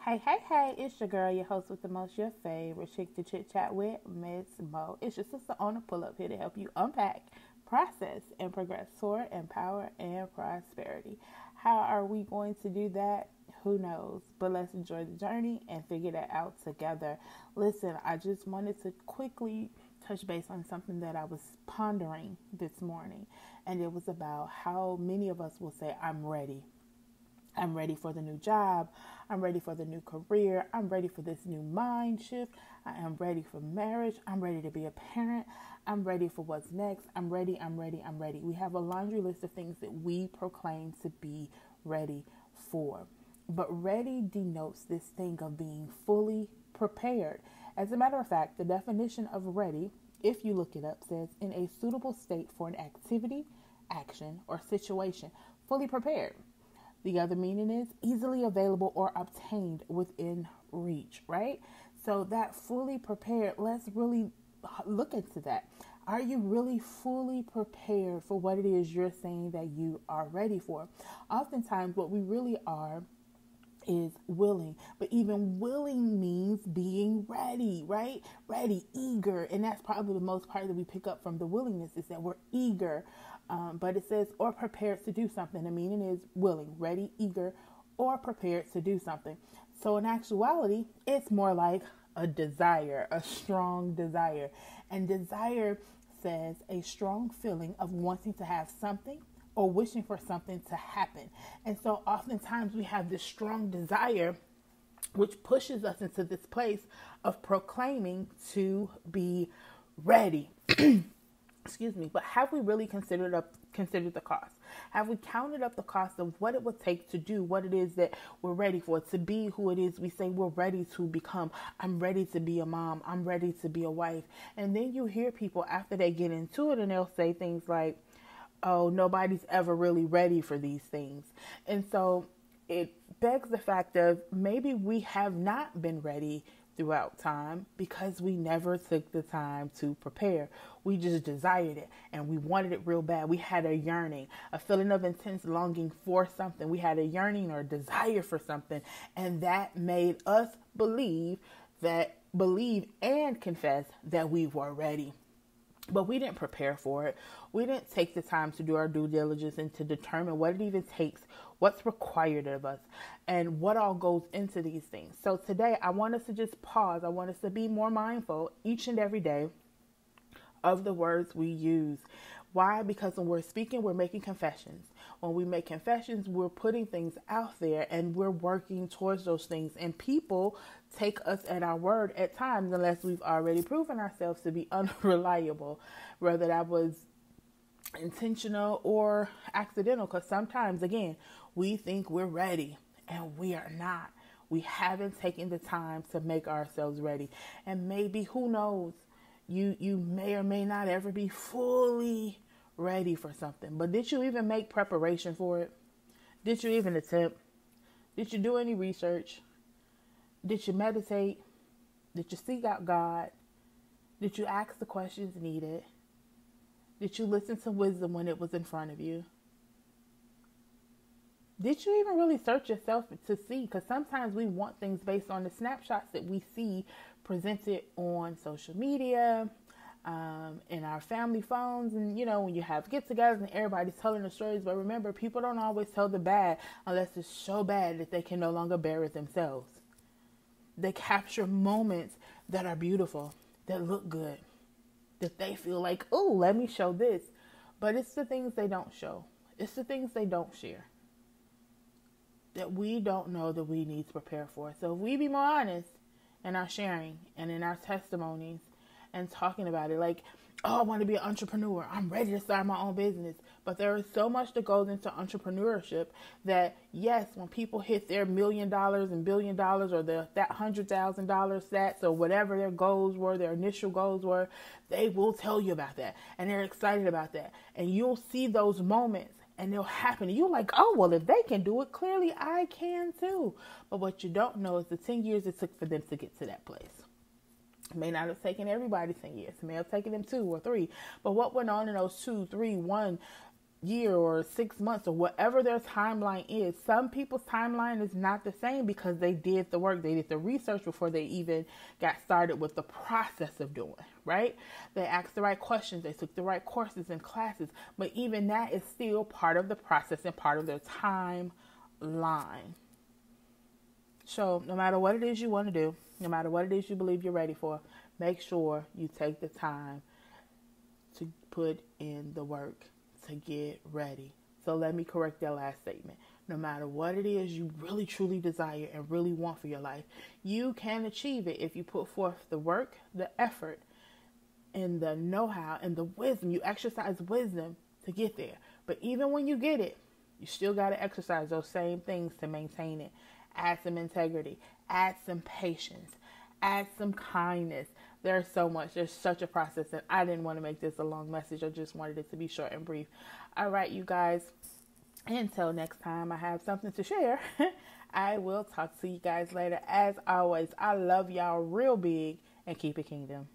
Hey, it's your girl, your host with the most, your favorite chick to chit chat with, Miss Mo. It's your sister on the pull up here to help you unpack, process, and progress toward empower and prosperity. How are we going to do that? Who knows? But let's enjoy the journey and figure that out together. Listen, I just wanted to quickly touch base on something that I was pondering this morning, and it was about how many of us will say, I'm ready. I'm ready for the new job. I'm ready for the new career. I'm ready for this new mind shift. I am ready for marriage. I'm ready to be a parent. I'm ready for what's next. I'm ready. We have a laundry list of things that we proclaim to be ready for. But ready denotes this thing of being fully prepared. As a matter of fact, the definition of ready, if you look it up, says in a suitable state for an activity, action, or situation, fully prepared. The other meaning is easily available or obtained within reach, right? So that fully prepared, let's really look into that. Are you really fully prepared for what it is you're saying that you are ready for? Oftentimes, what we really are is willing, but even willing means being ready, right? Ready, eager, and that's probably the most part that we pick up from the willingness is that we're eager. But it says or prepared to do something. The meaning is willing, ready, eager, or prepared to do something. So in actuality, it's more like a desire, a strong desire, and desire says a strong feeling of wanting to have something or wishing for something to happen. And so oftentimes we have this strong desire which pushes us into this place of proclaiming to be ready. Excuse me, but have we really considered the cost? Have we counted up the cost of what it would take to do what it is that we're ready for, to be who it is we say we're ready to become? I'm ready to be a mom. I'm ready to be a wife. And then you hear people after they get into it and they'll say things like, oh, nobody's ever really ready for these things. And so it begs the fact of maybe we have not been ready throughout time because we never took the time to prepare. We just desired it and we wanted it real bad. We had a yearning, a feeling of intense longing for something. We had a yearning or a desire for something, and that made us believe and confess that we were ready. But we didn't prepare for it. We didn't take the time to do our due diligence and to determine what it even takes, what's required of us, and what all goes into these things. So today, I want us to just pause. I want us to be more mindful each and every day of the words we use. Why? Because when we're speaking, we're making confessions. When we make confessions, we're putting things out there and we're working towards those things. And people take us at our word at times unless we've already proven ourselves to be unreliable, whether that was intentional or accidental. Because sometimes, again, we think we're ready and we are not. We haven't taken the time to make ourselves ready. And maybe, who knows, you may or may not ever be fully ready for something. But did you even make preparation for it? Did you even attempt? Did you do any research? Did you meditate? Did you seek out God? Did you ask the questions needed? Did you listen to wisdom when it was in front of you? Did you even really search yourself to see? Because sometimes we want things based on the snapshots that we see presented on social media, in our family phones, and when you have get-togethers and everybody's telling the stories. But remember, people don't always tell the bad unless it's so bad that they can no longer bear it themselves. They capture moments that are beautiful, that look good, that they feel like, oh, let me show this. But it's the things they don't show. It's the things they don't share that we don't know that we need to prepare for. So if we be more honest in our sharing and in our testimonies and talking about it, like, oh, I want to be an entrepreneur. I'm ready to start my own business. But there is so much that goes into entrepreneurship that, yes, when people hit their $1 million and $1 billion or that $100,000 stats or whatever their goals were, their initial goals were, they will tell you about that. And they're excited about that. And you'll see those moments and they'll happen. And you're like, oh, well, if they can do it, clearly I can too. But what you don't know is the 10 years it took for them to get to that place. It may not have taken everybody 10 years. It may have taken them 2 or 3. But what went on in those 2, 3, 1, year or 6 months or whatever their timeline is. Some people's timeline is not the same because they did the work, they did the research before they even got started with the process of doing, right? They asked the right questions, they took the right courses and classes, but even that is still part of the process and part of their timeline. So no matter what it is you want to do, no matter what it is you believe you're ready for, make sure you take the time to put in the work to get ready. So let me correct that last statement. No matter what it is you really truly desire and really want for your life, you can achieve it if you put forth the work, the effort, and the know-how and the wisdom. You exercise wisdom to get there. But even when you get it, you still got to exercise those same things to maintain it. Add some integrity, add some patience, add some kindness. There's so much. There's such a process, and I didn't want to make this a long message. I just wanted it to be short and brief. All right, you guys. Until next time I have something to share, I will talk to you guys later. As always, I love y'all real big and keep it kingdom.